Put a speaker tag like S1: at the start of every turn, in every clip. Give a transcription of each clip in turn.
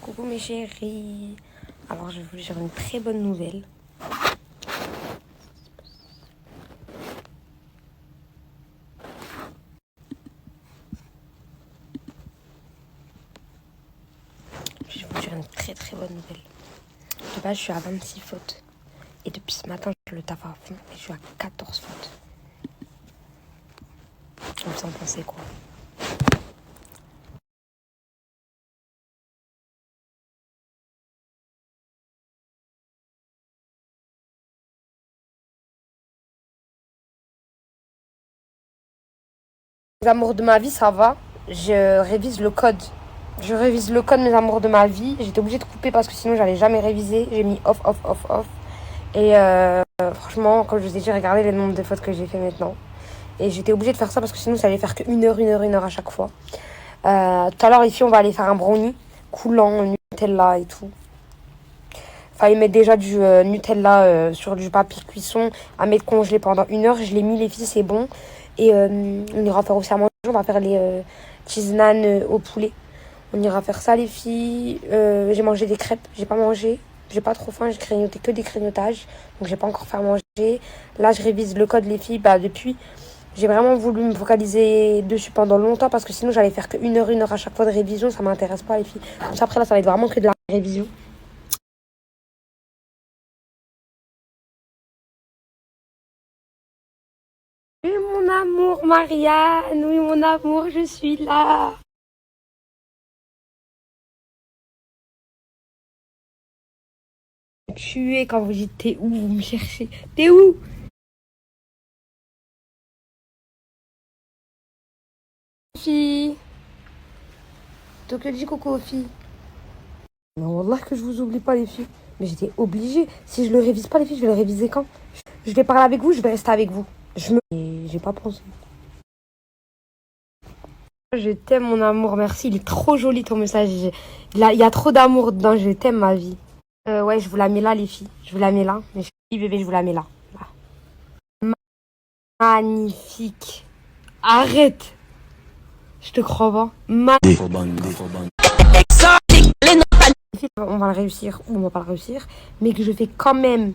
S1: Coucou mes chéris. Alors je vais vous dire une très bonne nouvelle. Je vais vous dire une très bonne nouvelle. De base je suis à 26 fautes. Et depuis ce matin je le taffe à fond et je suis à 14 fautes. Vous en pensez quoi? Les amours de ma vie, ça va. Je révise le code. Je révise le code mes amours de ma vie. J'étais obligée de couper parce que sinon j'allais jamais réviser. J'ai mis off. Et franchement, comme je vous ai dit, regardez le nombre de fautes que j'ai fait maintenant. Et j'étais obligée de faire ça parce que sinon ça allait faire que 1 heure à chaque fois. Tout à l'heure ici on va aller faire un brownie coulant, Nutella et tout. Fallait mettre déjà du Nutella sur du papier cuisson à mettre congelé pendant 1 heure. Je l'ai mis les filles, c'est bon. Et on ira faire aussi à manger. On va faire les cheese naan au poulet. On ira faire ça les filles. J'ai mangé des crêpes, j'ai pas mangé. J'ai pas trop faim, j'ai grignoté que des grignotages. Donc j'ai pas encore fait à manger. Là je révise le code les filles. Depuis j'ai vraiment voulu me focaliser dessus pendant longtemps parce que sinon j'allais faire que 1 heure à chaque fois de révision. Ça m'intéresse pas les filles. Comme ça après là ça va être vraiment que de la révision. Oui mon amour Marianne, oui mon amour je suis là. Tuer quand vous dites t'es où, vous me cherchez. T'es où? Fille. Donc je dis coucou aux filles. Non, wallah que je vous oublie pas les filles. Mais j'étais obligée. Si je le révise pas les filles, je vais le réviser quand? Je vais parler avec vous, je vais rester avec vous. J'ai pas pensé. Je t'aime mon amour, merci. Il est trop joli ton message. Il y a trop d'amour dedans, je t'aime ma vie. Ouais, je vous la mets là les filles. Je vous la mets là. Mais bébé, je vous la mets là. Là. Magnifique. Arrête. Je te crois pas. On va le réussir ou on va pas le réussir. Mais que je fais quand même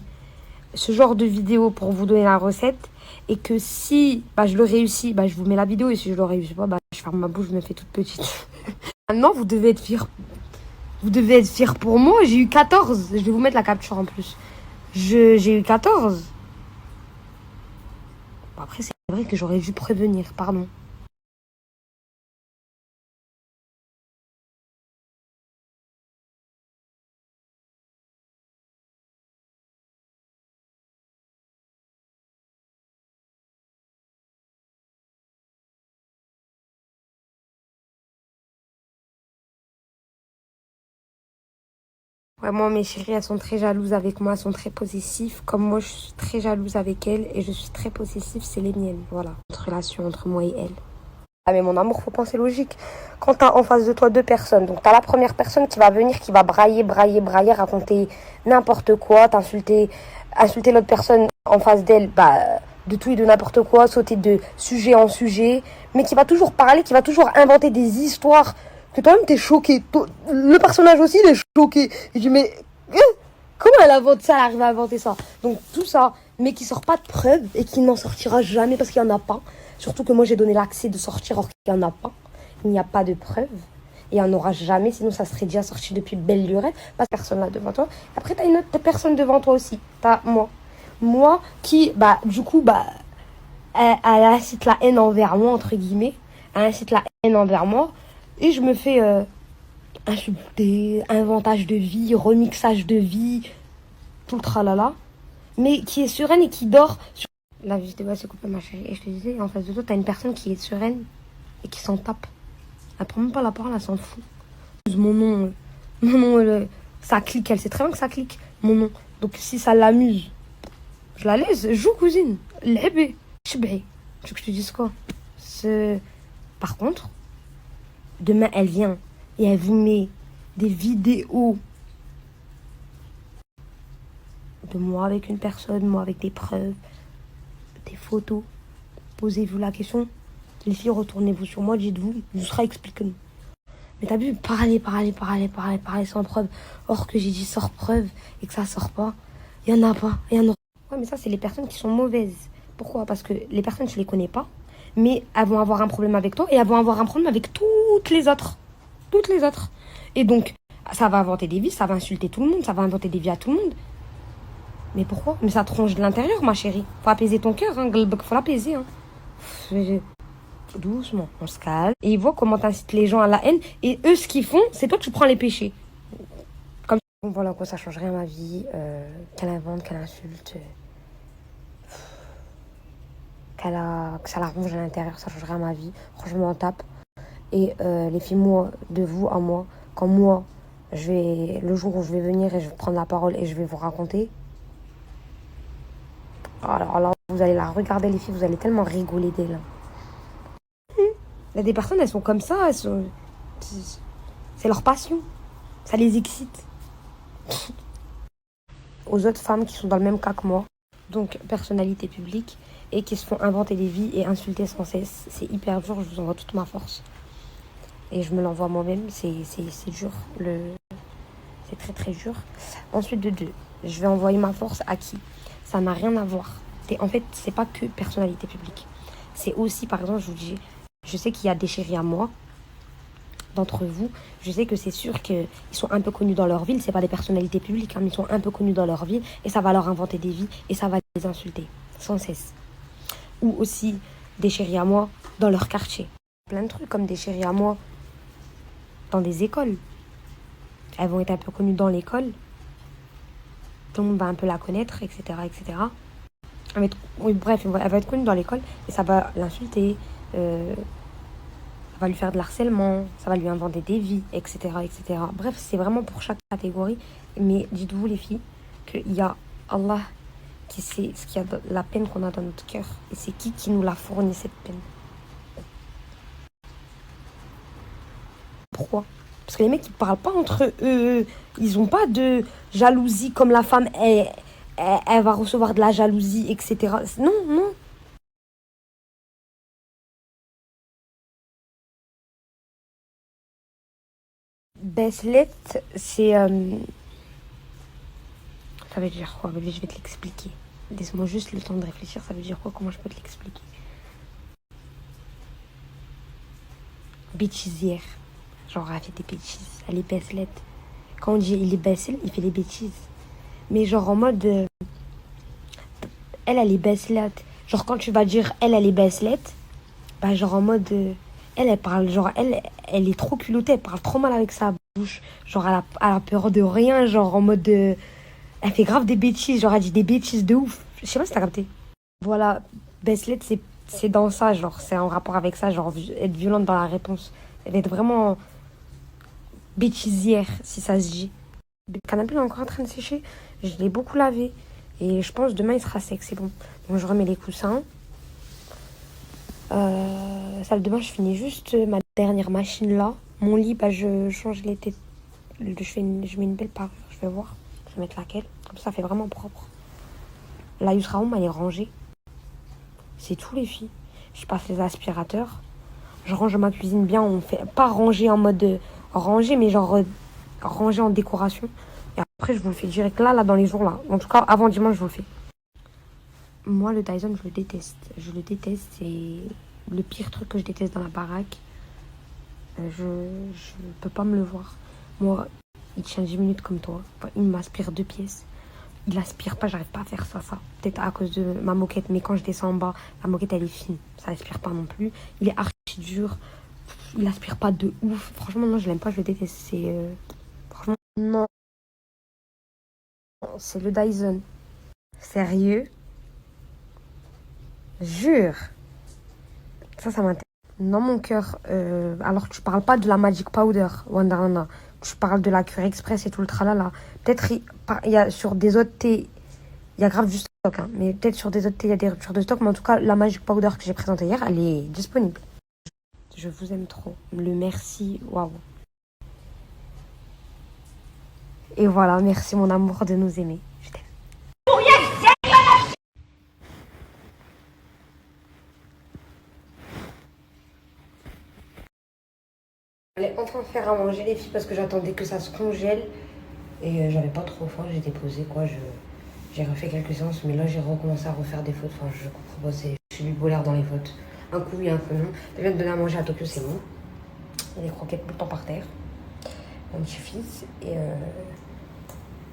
S1: ce genre de vidéo pour vous donner la recette. Et que si je le réussis, je vous mets la vidéo. Et si je le réussis pas, je ferme ma bouche, je me fais toute petite. Maintenant, vous devez être fiers. Vous devez être fiers pour moi. J'ai eu 14. Je vais vous mettre la capture en plus. J'ai eu 14. Après, c'est vrai que j'aurais dû prévenir. Pardon. Vraiment, mes chéries, elles sont très jalouses avec moi. Elles sont très possessives. Comme moi, je suis très jalouse avec elles. Et je suis très possessive. C'est les miennes. Voilà. Notre relation entre moi et elle. Ah mais mon amour, faut penser logique. Quand t'as en face de toi 2 personnes, donc t'as la première personne qui va venir, qui va brailler, raconter n'importe quoi, insulter l'autre personne en face d'elle, de tout et de n'importe quoi, sauter de sujet en sujet, mais qui va toujours parler, qui va toujours inventer des histoires que toi-même t'es choqué. Le personnage aussi, il est choqué. Et je dis mais comment elle invente ça, elle arrive à inventer ça? Donc tout ça, mais qui sort pas de preuves et qui n'en sortira jamais parce qu'il n'y en a pas. Surtout que moi j'ai donné l'accès de sortir or qu'il n'y en a pas. Il n'y a pas de preuves. Et il n'y en aura jamais, sinon ça serait déjà sorti depuis belle lurette. Parce que personne là devant toi. Après t'as une autre personne devant toi aussi. T'as moi. Moi qui, du coup, elle incite la haine envers moi, entre guillemets. Elle incite la haine envers moi. Et je me fais insulter, inventage de vie, remixage de vie, tout le tralala. Mais qui est sereine et qui dort sur... La vidéo s'est coupée ma chérie. Et je te disais, en face de toi, t'as une personne qui est sereine et qui s'en tape. Elle prend même pas la parole, elle s'en fout. Mon nom, ça clique, elle sait très bien que ça clique, mon nom. Donc si ça l'amuse, je la laisse, joue cousine. L'ébé, chibé. Tu veux que je te dise quoi? Par contre, demain elle vient et elle vous met des vidéos de moi avec une personne, moi avec des preuves, des photos. Posez-vous la question. Les filles, retournez-vous sur moi, dites-vous, je vous serai expliqué. Mais t'as vu, parler sans preuve. Or que j'ai dit sors preuve et que ça sort pas. Il y en a pas. Il y en a. Ouais, mais ça, c'est les personnes qui sont mauvaises. Pourquoi? Parce que les personnes, tu les connais pas. Mais elles vont avoir un problème avec toi et elles vont avoir un problème avec toutes les autres. Toutes les autres. Et donc, ça va inventer des vies, ça va insulter tout le monde, ça va inventer des vies à tout le monde. Mais pourquoi? Mais ça tronche de l'intérieur, ma chérie. Faut apaiser ton cœur, hein. Faut l'apaiser, hein. Doucement, on se calme. Et ils voient comment t'incites les gens à la haine. Et eux, ce qu'ils font, c'est toi, tu prends les péchés. Comme bon, voilà quoi, ça change rien à ma vie. Qu'elle invente, qu'elle insulte. Que ça la ronge à l'intérieur, ça change rien à ma vie. Franchement, on tape. Et les filles, moi, de vous à moi, quand moi, le jour où je vais venir et je vais prendre la parole et je vais vous raconter. Alors là, vous allez la regarder, les filles, vous allez tellement rigoler d'elle. Il y a des personnes, elles sont comme ça, c'est leur passion. Ça les excite. Aux autres femmes qui sont dans le même cas que moi, donc personnalité publique, et qui se font inventer des vies et insulter sans cesse, c'est hyper dur, je vous envoie toute ma force. Et je me l'envoie moi-même, c'est dur. C'est très très dur. Ensuite de deux, je vais envoyer ma force à qui? Ça n'a rien à voir. En fait, c'est pas que personnalité publique. C'est aussi, par exemple, je vous dis, je sais qu'il y a des chéris à moi, d'entre vous. Je sais que c'est sûr qu'ils sont un peu connus dans leur ville. C'est pas des personnalités publiques, hein, mais ils sont un peu connus dans leur ville. Et ça va leur inventer des vies et ça va les insulter sans cesse. Ou aussi des chéris à moi dans leur quartier. Plein de trucs comme des chéris à moi dans des écoles. Elles vont être un peu connues dans l'école. Tout le monde va un peu la connaître, etc. etc. Oui, bref, elle va être connue dans l'école et ça va l'insulter. Ça va lui faire de l'harcèlement, ça va lui inventer des vies, etc. etc. Bref, c'est vraiment pour chaque catégorie. Mais dites-vous, les filles, qu'il y a Allah qui sait ce qu'il y a la peine qu'on a dans notre cœur. Et c'est qui nous l'a fourni, cette peine. Pourquoi? Parce que les mecs, ils parlent pas entre eux. Ils ont pas de jalousie comme la femme, elle va recevoir de la jalousie, etc. Non, non. Beslet, c'est... Ça veut dire quoi? Je vais te l'expliquer. Laisse-moi juste le temps de réfléchir. Ça veut dire quoi? Comment je peux te l'expliquer? Bêtisière. Genre, elle fait des bêtises. Elle est besselette. Quand on dit il est bessel, il fait des bêtises. Mais genre en mode... elle est besselette. Genre quand tu vas dire elle est besselette, bah genre en mode... elle parle, genre elle est trop culottée. Elle parle trop mal avec sa bouche. Genre elle a peur de rien. Genre en mode... elle fait grave des bêtises. Genre elle dit des bêtises de ouf. Je sais pas si t'as capté. Voilà, Beslet, c'est dans ça, genre, c'est en rapport avec ça, genre, être violente dans la réponse. Elle va être vraiment bêtisière, si ça se dit. Le canapé est encore en train de sécher. Je l'ai beaucoup lavé. Et je pense demain, il sera sec, c'est bon. Donc, je remets les coussins. Salle de bain, je finis juste ma dernière machine là. Mon lit, bah, je change les têtes. Je mets une belle parure, je vais voir. Je vais mettre laquelle. Comme ça fait vraiment propre. La Yusra Home, elle est rangée. C'est tout, les filles. Je passe les aspirateurs. Je range ma cuisine bien. On fait pas ranger en mode ranger, mais genre ranger en décoration. Et après, je vous le fais direct là, dans les jours là. En tout cas, avant dimanche, je vous le fais. Moi, le Dyson, je le déteste. Je le déteste. C'est le pire truc que je déteste dans la baraque. Je peux pas me le voir. Moi, il tient 10 minutes comme toi. Enfin, il m'aspire 2 pièces. Il aspire pas, j'arrive pas à faire ça. Peut-être à cause de ma moquette, mais quand je descends en bas, la moquette elle est fine. Ça aspire pas non plus. Il est archi dur. Il aspire pas de ouf. Franchement, non, je l'aime pas, je le déteste. Franchement, non. C'est le Dyson. Sérieux? Jure. Ça m'intéresse. Non, mon cœur. Alors, tu parles pas de la Magic Powder, Wandarana. Tu parles de la Cure Express et tout le tralala. Peut-être il y a sur des autres thés, il y a grave du stock. Hein, mais peut-être sur des autres thés, il y a des ruptures de stock. Mais en tout cas, la Magic Powder que j'ai présentée hier, elle est disponible. Je vous aime trop. Le merci, waouh. Et voilà, merci mon amour de nous aimer. Je t'aime. Allez, enfin faire à manger les filles parce que j'attendais que ça se congèle. Et j'avais pas trop faim, j'étais posée quoi. J'ai refait quelques séances, mais là j'ai recommencé à refaire des fautes. Enfin, je comprends pas, je suis bipolaire dans les fautes. Un coup oui, un coup non. Je viens de donner à manger à Tokyo, c'est bon. Il y a des croquettes tout le temps par terre. Mon petit-fils. Et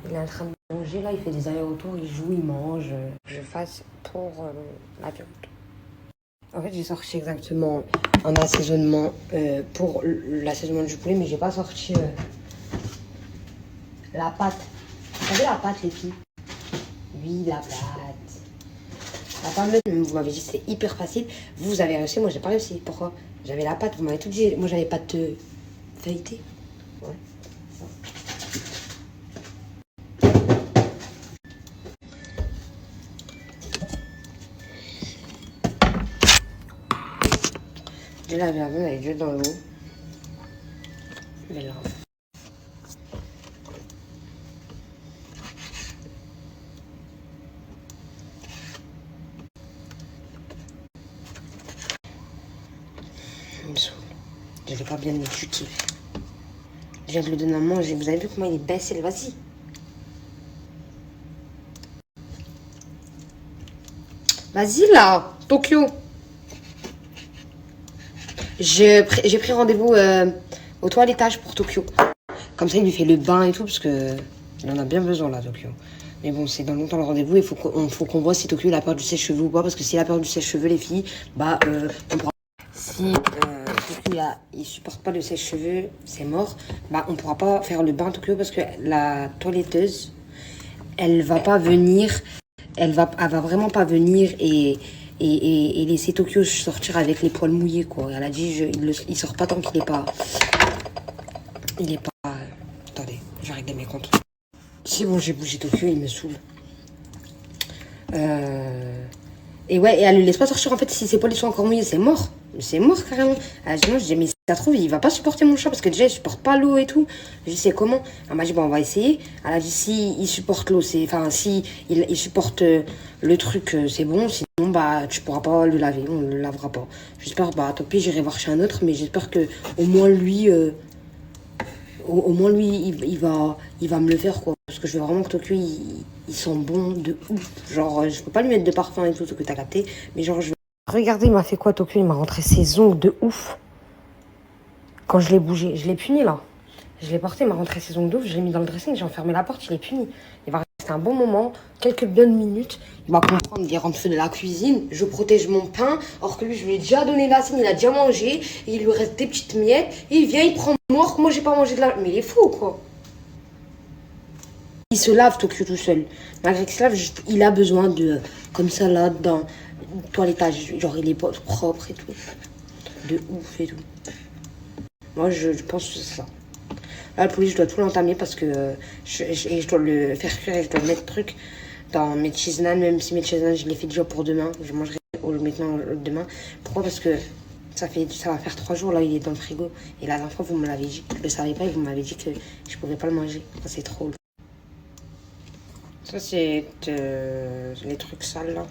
S1: il est en train de manger, là il fait des allers-retours, il joue, il mange. Je fasse pour la viande. En fait, j'ai sorti exactement un assaisonnement pour l'assaisonnement du poulet, mais j'ai pas sorti la pâte. Vous savez la pâte, les filles? Oui, la pâte. La pâte, vous m'avez dit que c'était hyper facile. Vous avez réussi, moi j'ai pas réussi. Pourquoi? J'avais la pâte, vous m'avez tout dit. Moi j'avais pas de feuilleté. Ouais. J'ai lavé la viande avec de l'eau dans l'eau. Je vais la il me saoule. Je l'ai pas bien étudié. Je viens de le donner à manger. Vous avez vu comment il est baissé? Vas-y. Vas-y là, Tokyo. J'ai pris rendez-vous au toilettage pour Tokyo. Comme ça, il lui fait le bain et tout, parce que il en a bien besoin là, Tokyo. Mais bon, c'est dans longtemps le rendez-vous. Il faut qu'on voit si Tokyo il a peur du sèche-cheveux ou pas, parce que s'il a peur du sèche-cheveux, les filles, bah, on pourra. Si Tokyo il supporte pas le sèche-cheveux, c'est mort. Bah, on pourra pas faire le bain Tokyo parce que la toiletteuse, elle va pas venir. Elle va vraiment pas venir et laisser Tokyo sortir avec les poils mouillés, quoi. Elle a dit, il sort pas tant qu'il est pas... Il est pas... Attendez, je vais régler mes comptes. C'est bon, j'ai bougé Tokyo, il me saoule. Et ouais, et elle le laisse pas sortir, en fait, si ses poils sont encore mouillés, c'est mort. C'est mort, carrément. Elle a dit, non, je dis, mais si ça trouve, il va pas supporter mon chat, parce que déjà, il supporte pas l'eau et tout. Je dis, c'est comment? Elle m'a dit, bon, on va essayer. Elle a dit, si il supporte l'eau, c'est... Enfin, si il supporte le truc, c'est bon. Sinon, bah, tu pourras pas le laver, on le lavera pas. J'espère, bah, tant pis, j'irai voir chez un autre, mais j'espère que au moins lui... Au moins, lui, il va me le faire, quoi. Parce que je veux vraiment que Tokyo, il sent bon de ouf. Genre, je peux pas lui mettre de parfum et tout, ce que t'as capté. Mais genre, je veux... Regardez, il m'a fait quoi, Tokyo? Il m'a rentré ses ongles de ouf. Quand je l'ai bougé, je l'ai puni, là. Je l'ai porté, il m'a rentré ses ongles de ouf. Je l'ai mis dans le dressing, j'ai enfermé la porte, je l'ai puni. Il va rester un bon moment, quelques bonnes minutes. Il va comprendre, il rentre de la cuisine. Je protège mon pain. Or que lui, je lui ai déjà donné la scène, il a déjà mangé. Et il lui reste des petites miettes. Et il vient, il prend moi, moi j'ai pas mangé de la... Mais il est fou, quoi. Il se lave, Tokyo, tout seul. Malgré qu'il se lave, il a besoin de... Comme ça, là, dans le toilettage. Genre, il est propre et tout. De ouf et tout. Moi, je pense que c'est ça. Là, le poulet, je dois tout l'entamer parce que je dois le faire cuire et je dois le mettre truc dans mes cheese naan. Même si mes cheese naan, je les fais déjà pour demain. Je mangerai maintenant demain. Pourquoi? Parce que ça va faire 3 jours, là, il est dans le frigo. Et la dernière fois, vous me l'avez dit. Je ne le savais pas et vous m'avez dit que je pouvais pas le manger. Ça, c'est trop. Ça, c'est les trucs sales, là.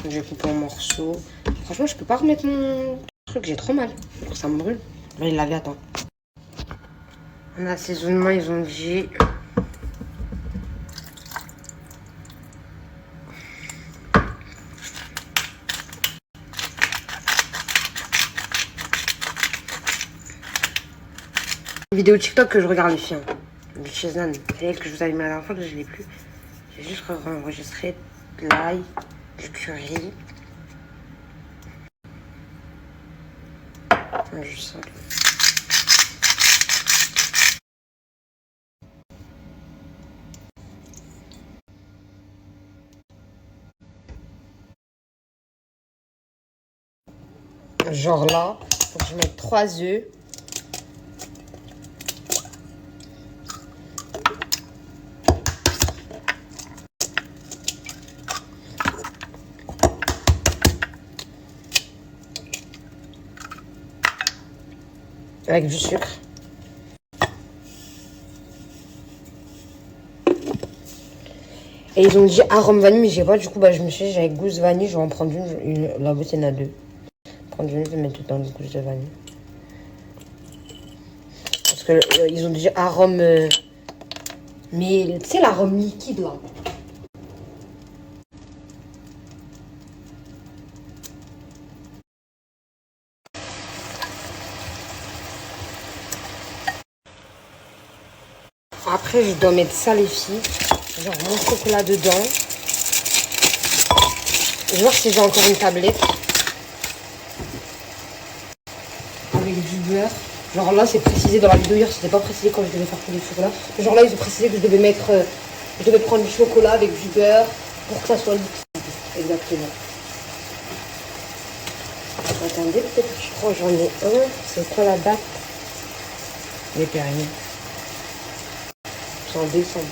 S1: Je vais couper en morceaux. Franchement, je peux pas remettre mon truc. J'ai trop mal. Ça me brûle. Je vais le laver, attends. En assaisonnement, ils ont dit... Une vidéo TikTok que je regarde les filles. Du cheese naan. C'est elle que je vous avais mis la dernière fois, que je l'ai plus. J'ai juste enregistré de l'ail, du curry. Juste ça. Genre là, faut que je mette 3 œufs. Avec du sucre. Et ils ont dit arôme vanille, mais j'ai pas. Du coup, bah, je me suis dit, avec gousse vanille, je vais en prendre une. La boîte, il y en a 2. Prendre une, je vais mettre dans le gousse de vanille. Parce que ils ont déjà arôme... mais tu sais, l'arôme liquide, là. Après, je dois mettre ça, les filles. Genre mon chocolat dedans. Je vais voir si j'ai encore une tablette. Avec du beurre. Genre là, c'est précisé dans la vidéo hier, c'était pas précisé quand je devais faire couler le chocolat. Genre là, ils ont précisé que je devais mettre... je devais prendre du chocolat avec du beurre pour que ça soit liquide. Exactement. Attendez, peut-être que je crois que j'en ai un. C'est quoi la date? Les périls. C'est en décembre.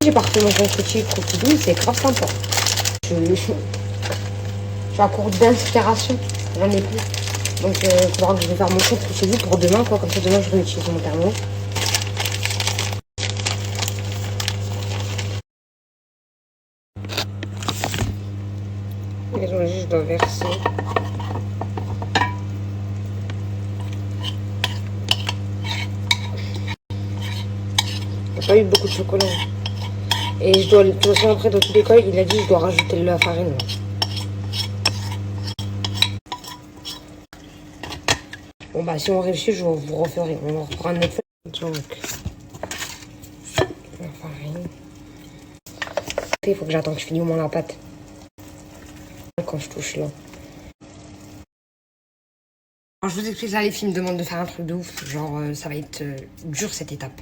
S1: J'ai parti mon petit croquis, c'est grave sympa. Je suis à court d'inspiration, j'en ai plus. Donc il faudra que je vais faire mon chocolat chez vous pour demain, quoi. Comme ça demain je réutilise mon thermo. Désolé, je dois verser. J'ai pas eu beaucoup de chocolat. Et je dois, de toute façon, après, dans tous les cas, il a dit que je dois rajouter de la farine. Bon, bah, si on réussit, je vous referai. On reprend un autre fois. Donc, la farine. Il faut que j'attende que je finisse au moins la pâte. Quand je touche là. Alors, je vous explique là, les filles me demandent de faire un truc de ouf. Genre, ça va être dur cette étape.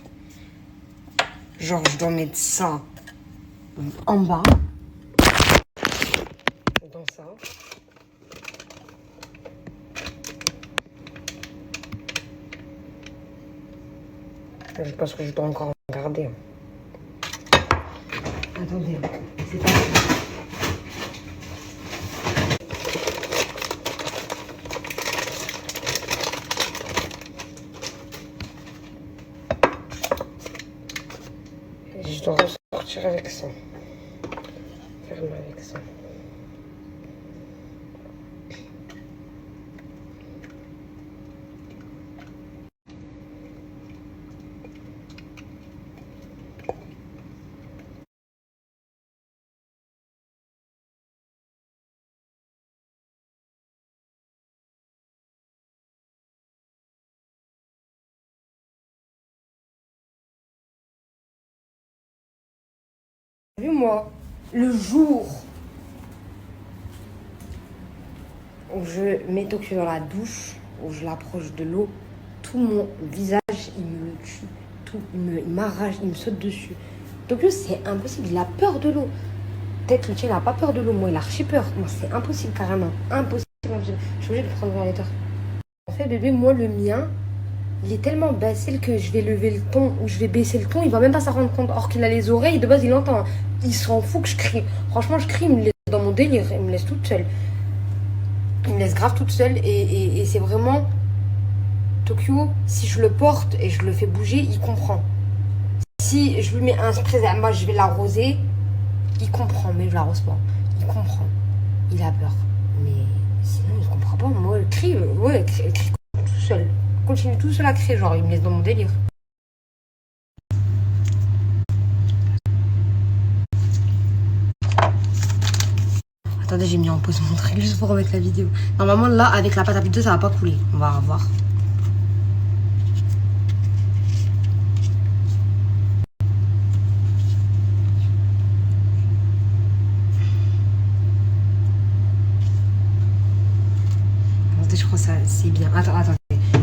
S1: Genre, je dois mettre ça en bas. Dans ça. Je pense que je dois encore regarder. Attendez, c'est pas... Je dois ressortir avec ça. Ferme avec ça. Vu moi, le jour où je mets Tokyo dans la douche, où je l'approche de l'eau, tout mon visage, il me tue. Tout, il m'arrache, il me saute dessus. Tokyo, c'est impossible, il a peur de l'eau. Peut-être le tien, il n'a pas peur de l'eau, moi, il a archi peur. Moi, c'est impossible, carrément. Impossible. Je suis obligée de prendre vers les torts. En fait, bébé, moi, le mien, il est tellement baissé que je vais lever le ton ou je vais baisser le ton, il va même pas s'en rendre compte. Or qu'il a les oreilles, de base, il entend. Il s'en fout que je crie. Franchement, je crie, il me laisse dans mon délire, il me laisse toute seule. Il me laisse grave toute seule et c'est vraiment... Tokyo, si je le porte et je le fais bouger, il comprend. Si je lui mets un spray, moi je vais l'arroser, il comprend, mais je l'arrose pas. Il comprend. Il a peur. Mais sinon, il comprend pas. Moi, il crie, il crie tout seul. Continue tout seul à crier, genre, il me laisse dans mon délire. Attendez, j'ai mis en pause mon truc juste pour remettre la vidéo. Normalement, là, avec la pâte à pizza, ça va pas couler. On va revoir. Je crois que ça, c'est bien. Attendez.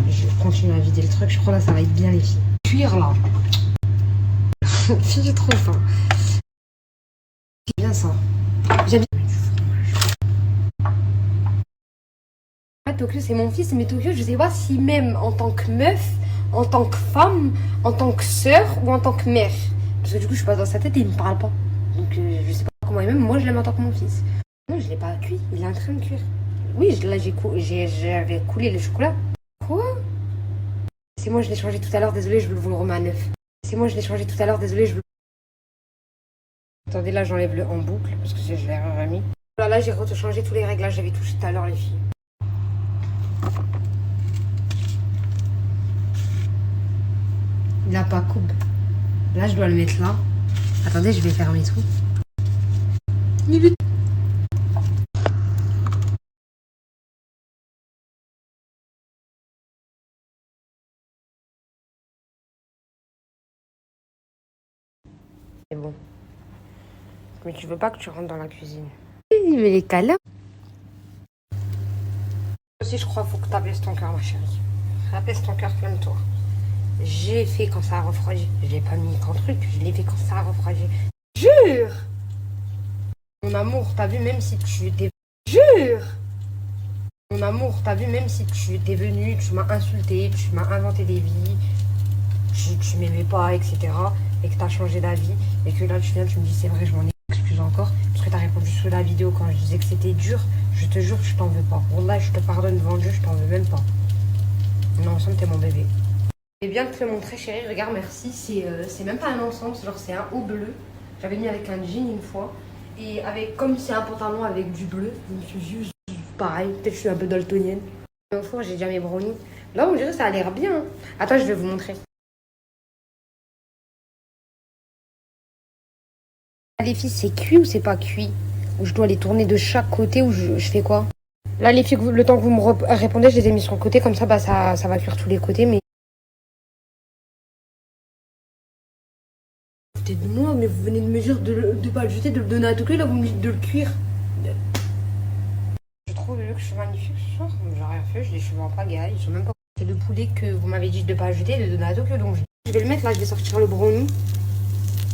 S1: Je continue à vider le truc. Je crois là, ça va être bien, les filles. Cuire, là. J'ai trop faim. C'est bien, ça. J'aime bien du fromage. En fait, Tokyo, c'est mon fils. Mais Tokyo, je sais pas si même en tant que meuf, en tant que femme, en tant que sœur ou en tant que mère. Parce que du coup, je suis pas dans sa tête et il me parle pas. Donc, je sais pas comment. Et même moi, je l'aime en tant que mon fils. Non, je l'ai pas cuit. Il est en train de cuire. Oui, là, j'avais coulé le chocolat. Quoi? C'est moi, je l'ai changé tout à l'heure, désolé, je vous le remets à neuf. C'est moi, je l'ai changé tout à l'heure, désolé, je vous... Attendez, là, j'enlève le en boucle, parce que je l'ai remis. Là, j'ai changé tous les réglages, j'avais touché tout à l'heure, les filles. Il a pas coupe. Là, je dois le mettre là. Attendez, je vais fermer tout. C'est bon. Mais tu veux pas que tu rentres dans la cuisine. Oui, mais les câlins. Aussi, je crois qu'il faut que tu apaises ton cœur, ma chérie. Apaise ton cœur, calme-toi. J'ai fait quand ça a refroidi. Je l'ai pas mis qu'en truc, je l'ai fait quand ça a refroidi. Jure! Mon amour, t'as vu, même si tu étais... Jure! Mon amour, t'as vu, même si tu étais venu, tu m'as insulté, tu m'as inventé des vies, tu m'aimais pas, etc. Et que t'as changé d'avis, et que là tu viens, tu me dis c'est vrai, je m'en excuse encore, parce que t'as répondu sous la vidéo quand je disais que c'était dur, je te jure que je t'en veux pas. Wallah, je te pardonne devant Dieu, je t'en veux même pas. Non, ensemble, t'es mon bébé. Je vais bien te le montrer, chérie, regarde, merci, c'est même pas un ensemble, genre c'est un haut bleu. J'avais mis avec un jean une fois, et avec, comme c'est un pantalon avec du bleu, je me suis juste pareil, peut-être que je suis un peu daltonienne. Au fond, j'ai déjà mes brownies. Là, on dirait que ça a l'air bien. Attends, je vais vous montrer. Les filles, c'est cuit ou c'est pas cuit? Ou je dois les tourner de chaque côté ou je fais quoi? Là, les filles, le temps que vous me répondez, je les ai mis sur le côté, comme ça, bah, ça va cuire tous les côtés. Mais peut-être de moi, mais vous venez de me dire de pas le jeter, de le donner à Tokyo, là, vous me dites de le cuire. Je trouve que je suis magnifique ce soir. J'ai rien fait, j'ai les cheveux en pagaille, ils sont même pas. C'est le poulet que vous m'avez dit de pas jeter, de donner à Tokyo, donc je vais le mettre là, je vais sortir le brownie.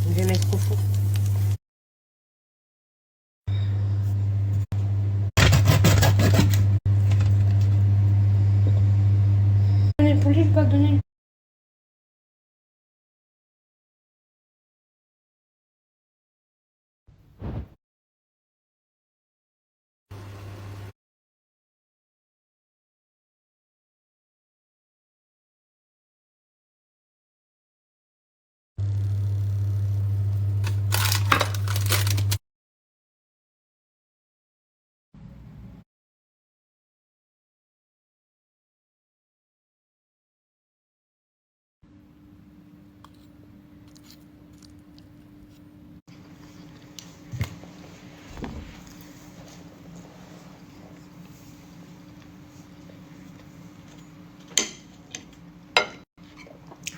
S1: Je vais le mettre au four. Donner le poulet, je vais pas le donner.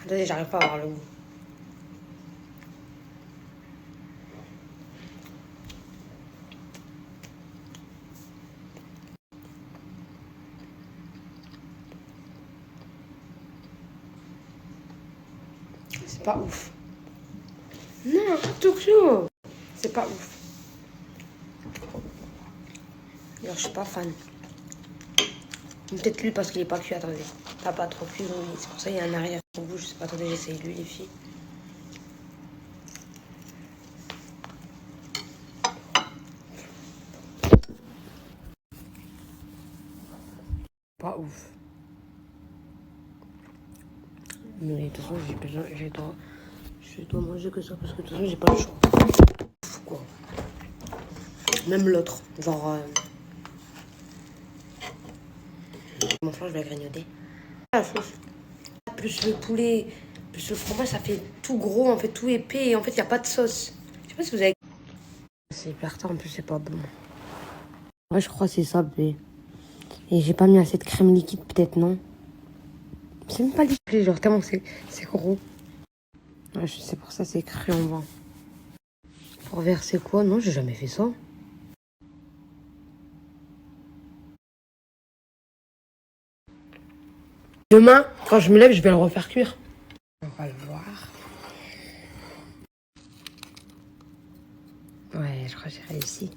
S1: Attendez, j'arrive pas à avoir le goût. C'est pas ouf. Non, Tokyo. C'est pas ouf. Alors, je suis pas fan. Peut-être lui parce qu'il est pas cuit, attendez. T'as pas trop cuit, donc c'est pour ça qu'il y a un arrière au goût. Je sais pas, attendez, j'essaye lui, les filles. Pas ouf. Mais de toute façon, je dois manger que ça parce que de toute façon, j'ai pas le choix. Ouf, quoi. Même l'autre, genre. Mon flanc, je vais grignoter. La sauce. Plus le poulet, plus le fromage, ça fait tout gros, en fait, tout épais. Et en fait, il n'y a pas de sauce. Je sais pas si vous avez. C'est hyper tard, en plus, c'est pas bon. Ouais, je crois que c'est ça, mais. Et j'ai pas mis assez de crème liquide, peut-être, non? C'est même pas liquide, genre, tellement c'est gros. Ouais, c'est pour ça, c'est cru en bas. Pour verser quoi? Non, j'ai jamais fait ça. Demain, quand je me lève, je vais le refaire cuire. On va le voir. Ouais, je crois que j'ai réussi.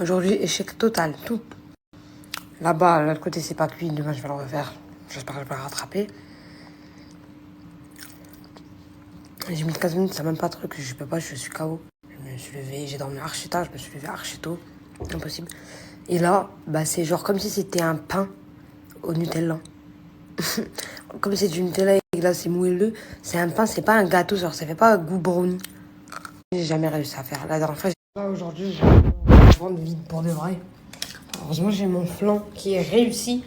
S1: Aujourd'hui, échec total, tout. Là-bas, l'autre côté, c'est pas cuit. Demain, je vais le refaire. J'espère que je vais le rattraper. J'ai mis 15 minutes, c'est même pas truc. Je peux pas, je suis KO. Je me suis levé, j'ai dormi archi tard, je me suis levé archi tôt. Impossible. Et là, bah, c'est genre comme si c'était un pain au Nutella. Comme c'est du Nutella et là, c'est moelleux. C'est un pain, c'est pas un gâteau, genre ça fait pas un goût brownie. J'ai jamais réussi à faire. La dernière fois, là, aujourd'hui, j'ai un ventre vide pour de vrai. Heureusement, j'ai mon flan qui est réussi.